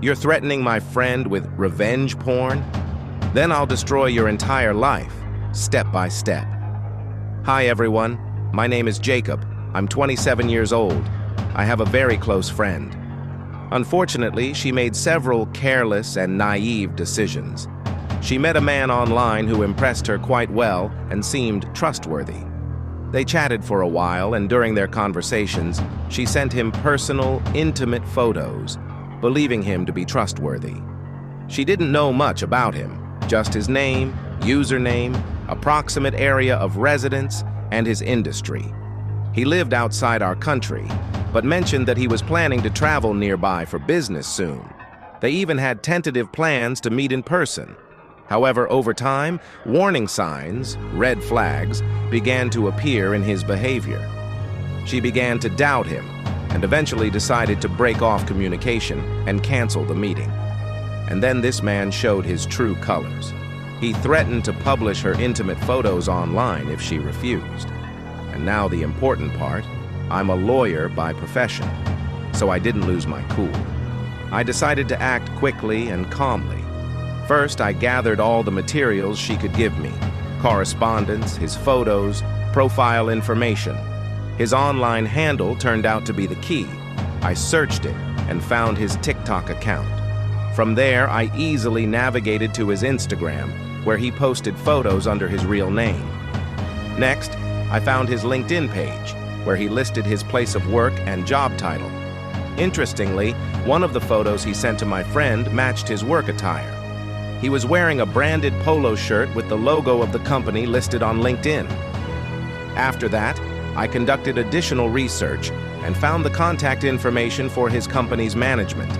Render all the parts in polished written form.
You're threatening my friend with revenge porn? Then I'll destroy your entire life, step by step. Hi everyone, my name is Jacob. I'm 27 years old. I have a very close friend. Unfortunately, she made several careless and naive decisions. She met a man online who impressed her quite well and seemed trustworthy. They chatted for a while, and during their conversations, she sent him personal, intimate photos, believing him to be trustworthy. She didn't know much about him, just his name, username, approximate area of residence, and his industry. He lived outside our country, but mentioned that he was planning to travel nearby for business soon. They even had tentative plans to meet in person. However, over time, warning signs, red flags, began to appear in his behavior. She began to doubt him and eventually decided to break off communication and cancel the meeting. And then this man showed his true colors. He threatened to publish her intimate photos online if she refused. And now the important part, I'm a lawyer by profession, so I didn't lose my cool. I decided to act quickly and calmly. First, I gathered all the materials she could give me: correspondence, his photos, profile information. His online handle turned out to be the key. I searched it and found his TikTok account. From there, I easily navigated to his Instagram, where he posted photos under his real name. Next, I found his LinkedIn page, where he listed his place of work and job title. Interestingly, one of the photos he sent to my friend matched his work attire. He was wearing a branded polo shirt with the logo of the company listed on LinkedIn. After that, I conducted additional research and found the contact information for his company's management,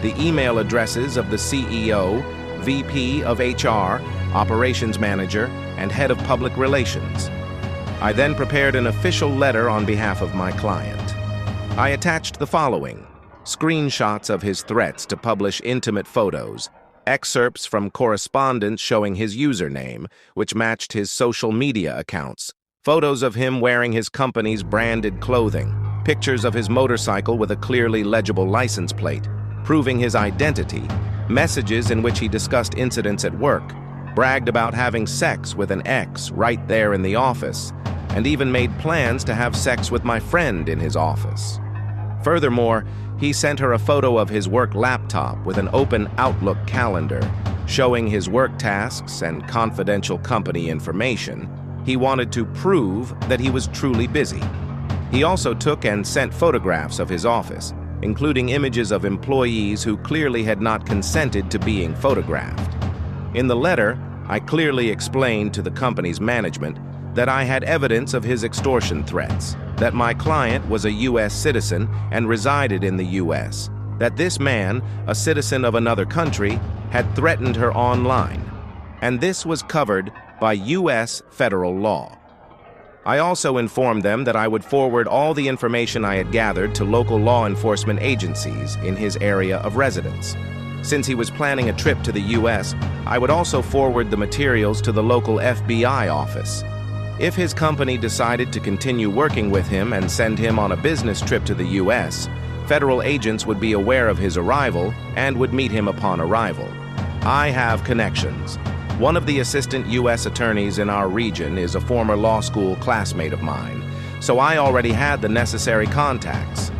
the email addresses of the CEO, VP of HR, operations manager, and head of public relations. I then prepared an official letter on behalf of my client. I attached the following: screenshots of his threats to publish intimate photos, excerpts from correspondence showing his username, which matched his social media accounts, photos of him wearing his company's branded clothing, pictures of his motorcycle with a clearly legible license plate, proving his identity, messages in which he discussed incidents at work, bragged about having sex with an ex right there in the office, and even made plans to have sex with my friend in his office. Furthermore, he sent her a photo of his work laptop with an open Outlook calendar, showing his work tasks and confidential company information. He wanted to prove that he was truly busy. He also took and sent photographs of his office, including images of employees who clearly had not consented to being photographed. In the letter, I clearly explained to the company's management that I had evidence of his extortion threats, that my client was a U.S. citizen and resided in the U.S., that this man, a citizen of another country, had threatened her online, and this was covered by U.S. federal law. I also informed them that I would forward all the information I had gathered to local law enforcement agencies in his area of residence. Since he was planning a trip to the U.S., I would also forward the materials to the local FBI office. If his company decided to continue working with him and send him on a business trip to the U.S., federal agents would be aware of his arrival and would meet him upon arrival. I have connections. One of the assistant U.S. attorneys in our region is a former law school classmate of mine, so I already had the necessary contacts.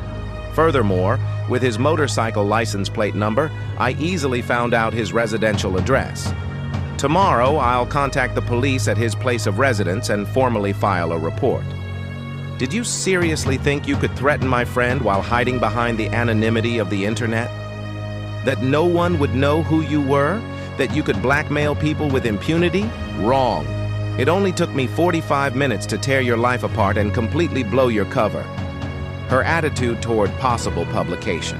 Furthermore, with his motorcycle license plate number, I easily found out his residential address. Tomorrow, I'll contact the police at his place of residence and formally file a report. Did you seriously think you could threaten my friend while hiding behind the anonymity of the internet? That no one would know who you were? That you could blackmail people with impunity? Wrong. It only took me 45 minutes to tear your life apart and completely blow your cover. Her attitude toward possible publication.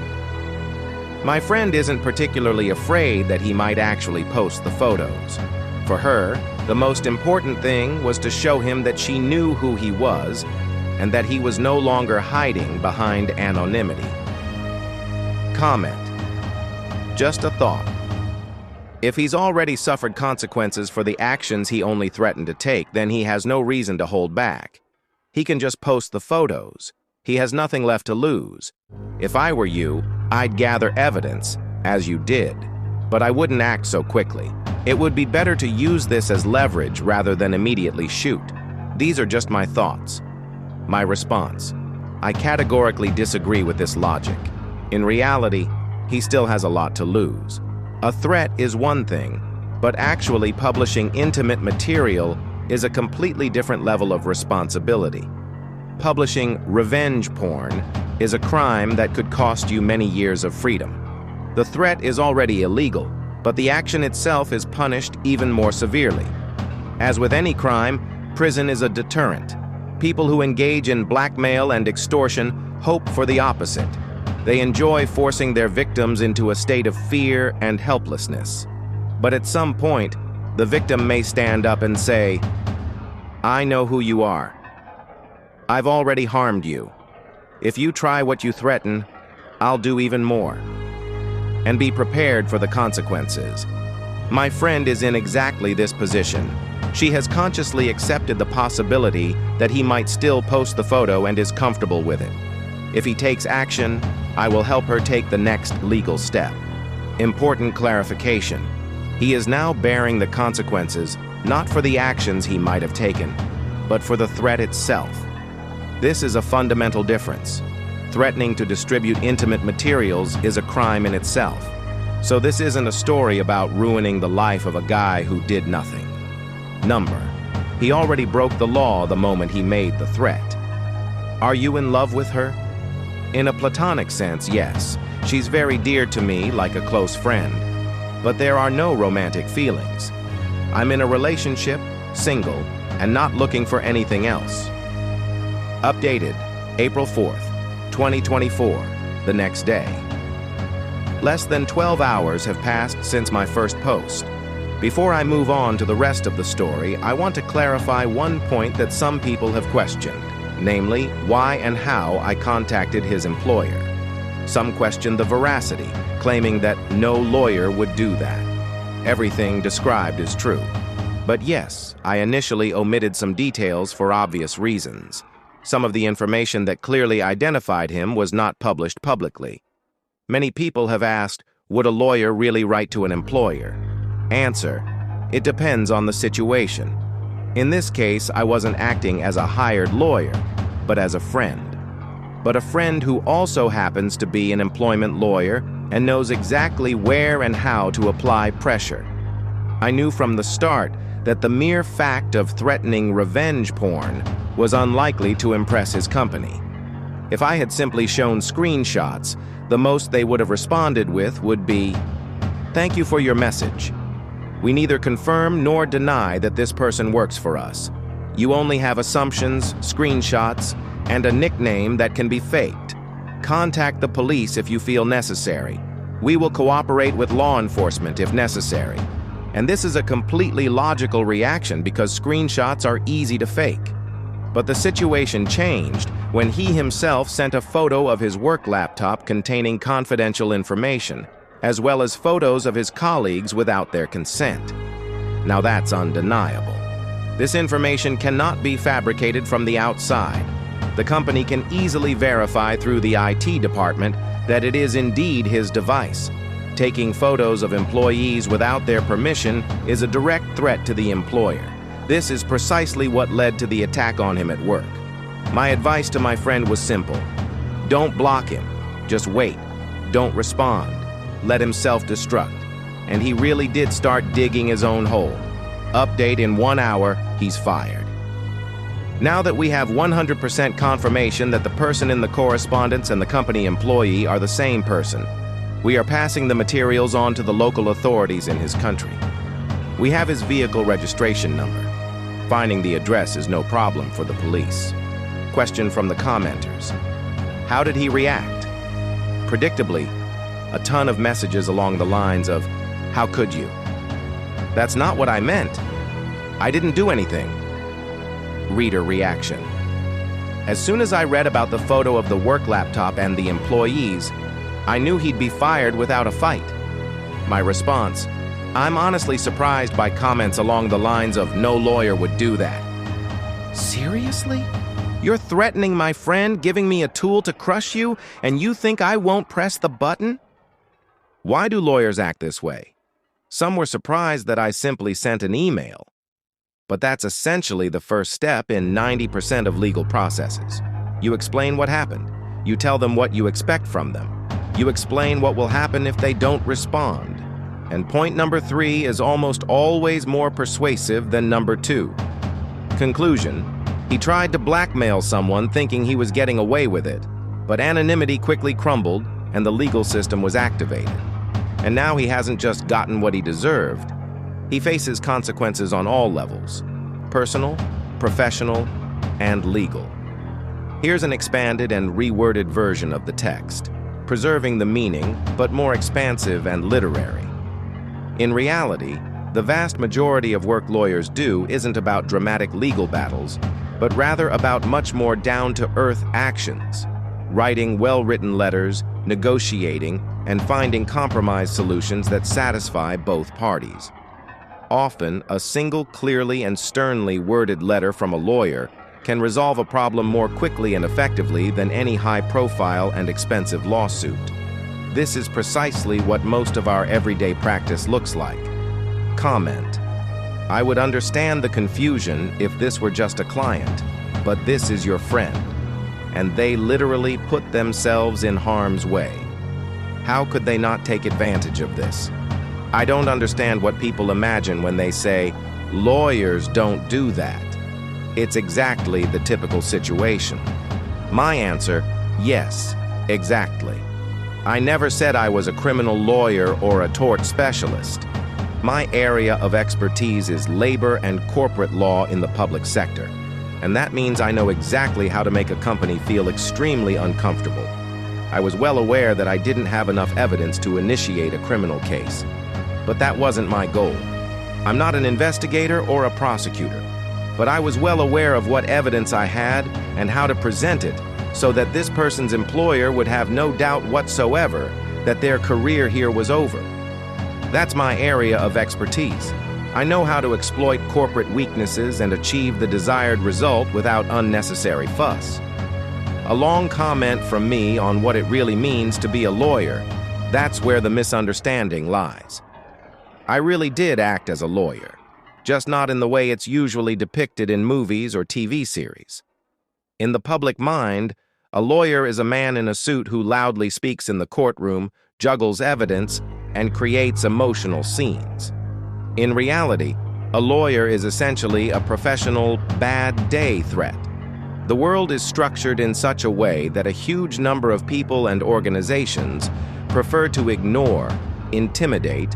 My friend isn't particularly afraid that he might actually post the photos. For her, the most important thing was to show him that she knew who he was and that he was no longer hiding behind anonymity. Comment. Just a thought. If he's already suffered consequences for the actions he only threatened to take, then he has no reason to hold back. He can just post the photos. He has nothing left to lose. If I were you, I'd gather evidence, as you did, but I wouldn't act so quickly. It would be better to use this as leverage rather than immediately shoot. These are just my thoughts. My response: I categorically disagree with this logic. In reality, he still has a lot to lose. A threat is one thing, but actually publishing intimate material is a completely different level of responsibility. Publishing revenge porn is a crime that could cost you many years of freedom. The threat is already illegal, but the action itself is punished even more severely. As with any crime, prison is a deterrent. People who engage in blackmail and extortion hope for the opposite. They enjoy forcing their victims into a state of fear and helplessness. But at some point, the victim may stand up and say, "I know who you are. I've already harmed you. If you try what you threaten, I'll do even more." And be prepared for the consequences. My friend is in exactly this position. She has consciously accepted the possibility that he might still post the photo and is comfortable with it. If he takes action, I will help her take the next legal step. Important clarification: he is now bearing the consequences not for the actions he might have taken, but for the threat itself. This is a fundamental difference. Threatening to distribute intimate materials is a crime in itself. So this isn't a story about ruining the life of a guy who did nothing. Number: he already broke the law the moment he made the threat. Are you in love with her? In a platonic sense, yes. She's very dear to me, like a close friend. But there are no romantic feelings. I'm in a relationship, single, and not looking for anything else. Updated, April 4th, 2024, the next day. Less than 12 hours have passed since my first post. Before I move on to the rest of the story, I want to clarify one point that some people have questioned, namely, why and how I contacted his employer. Some question the veracity, claiming that no lawyer would do that. Everything described is true. But yes, I initially omitted some details for obvious reasons. Some of the information that clearly identified him was not published publicly. Many people have asked, would a lawyer really write to an employer? Answer: it depends on the situation. In this case, I wasn't acting as a hired lawyer, but as a friend. But a friend who also happens to be an employment lawyer and knows exactly where and how to apply pressure. I knew from the start that the mere fact of threatening revenge porn was unlikely to impress his company. If I had simply shown screenshots, the most they would have responded with would be, "Thank you for your message. We neither confirm nor deny that this person works for us. You only have assumptions, screenshots, and a nickname that can be faked. Contact the police if you feel necessary. We will cooperate with law enforcement if necessary." And this is a completely logical reaction because screenshots are easy to fake. But the situation changed when he himself sent a photo of his work laptop containing confidential information, as well as photos of his colleagues without their consent. Now that's undeniable. This information cannot be fabricated from the outside. The company can easily verify through the IT department that it is indeed his device. Taking photos of employees without their permission is a direct threat to the employer. This is precisely what led to the attack on him at work. My advice to my friend was simple. Don't block him. Just wait. Don't respond. Let him self-destruct. And he really did start digging his own hole. Update: in 1 hour, he's fired. Now that we have 100% confirmation that the person in the correspondence and the company employee are the same person, we are passing the materials on to the local authorities in his country. We have his vehicle registration number. Finding the address is no problem for the police. Question from the commenters: how did he react? Predictably, a ton of messages along the lines of, "How could you? That's not what I meant. I didn't do anything." Reader reaction: as soon as I read about the photo of the work laptop and the employees, I knew he'd be fired without a fight. My response: I'm honestly surprised by comments along the lines of "no lawyer would do that." Seriously? You're threatening my friend, giving me a tool to crush you, and you think I won't press the button? Why do lawyers act this way? Some were surprised that I simply sent an email. But that's essentially the first step in 90% of legal processes. You explain what happened. You tell them what you expect from them. You explain what will happen if they don't respond. And point number 3 is almost always more persuasive than number 2. Conclusion: he tried to blackmail someone thinking he was getting away with it, but anonymity quickly crumbled and the legal system was activated. And now he hasn't just gotten what he deserved. He faces consequences on all levels: personal, professional, and legal. Here's an expanded and reworded version of the text, preserving the meaning, but more expansive and literary. In reality, the vast majority of work lawyers do isn't about dramatic legal battles, but rather about much more down-to-earth actions: writing well-written letters, negotiating, and finding compromise solutions that satisfy both parties. Often, a single clearly and sternly worded letter from a lawyer can resolve a problem more quickly and effectively than any high-profile and expensive lawsuit. This is precisely what most of our everyday practice looks like. Comment: I would understand the confusion if this were just a client, but this is your friend, and they literally put themselves in harm's way. How could they not take advantage of this? I don't understand what people imagine when they say, lawyers don't do that. It's exactly the typical situation. My answer: yes, exactly. I never said I was a criminal lawyer or a tort specialist. My area of expertise is labor and corporate law in the public sector, and that means I know exactly how to make a company feel extremely uncomfortable. I was well aware that I didn't have enough evidence to initiate a criminal case, but that wasn't my goal. I'm not an investigator or a prosecutor, but I was well aware of what evidence I had and how to present it so that this person's employer would have no doubt whatsoever that their career here was over. That's my area of expertise. I know how to exploit corporate weaknesses and achieve the desired result without unnecessary fuss. A long comment from me on what it really means to be a lawyer, that's where the misunderstanding lies. I really did act as a lawyer, just not in the way it's usually depicted in movies or TV series. In the public mind, a lawyer is a man in a suit who loudly speaks in the courtroom, juggles evidence, and creates emotional scenes. In reality, a lawyer is essentially a professional bad day threat. The world is structured in such a way that a huge number of people and organizations prefer to ignore, intimidate,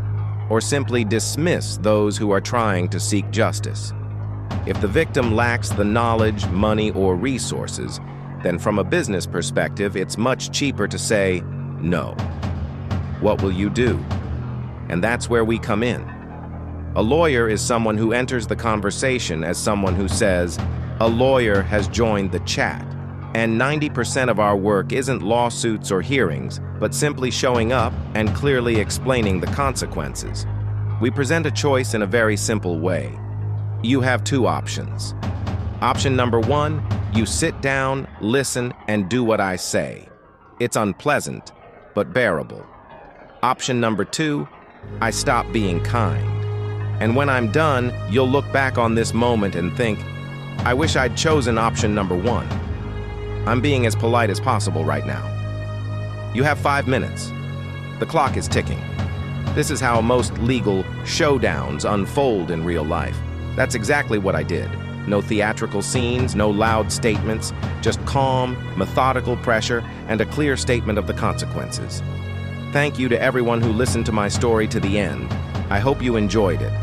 or simply dismiss those who are trying to seek justice. If the victim lacks the knowledge, money, or resources, then from a business perspective, it's much cheaper to say no. What will you do? And that's where we come in. A lawyer is someone who enters the conversation as someone who says, a lawyer has joined the chat. And 90% of our work isn't lawsuits or hearings, but simply showing up and clearly explaining the consequences. We present a choice in a very simple way. You have 2 options. Option number 1, you sit down, listen, and do what I say. It's unpleasant, but bearable. Option number 2, I stop being kind. And when I'm done, you'll look back on this moment and think, I wish I'd chosen option number 1. I'm being as polite as possible right now. You have 5 minutes. The clock is ticking. This is how most legal showdowns unfold in real life. That's exactly what I did. No theatrical scenes, no loud statements, just calm, methodical pressure, and a clear statement of the consequences. Thank you to everyone who listened to my story to the end. I hope you enjoyed it.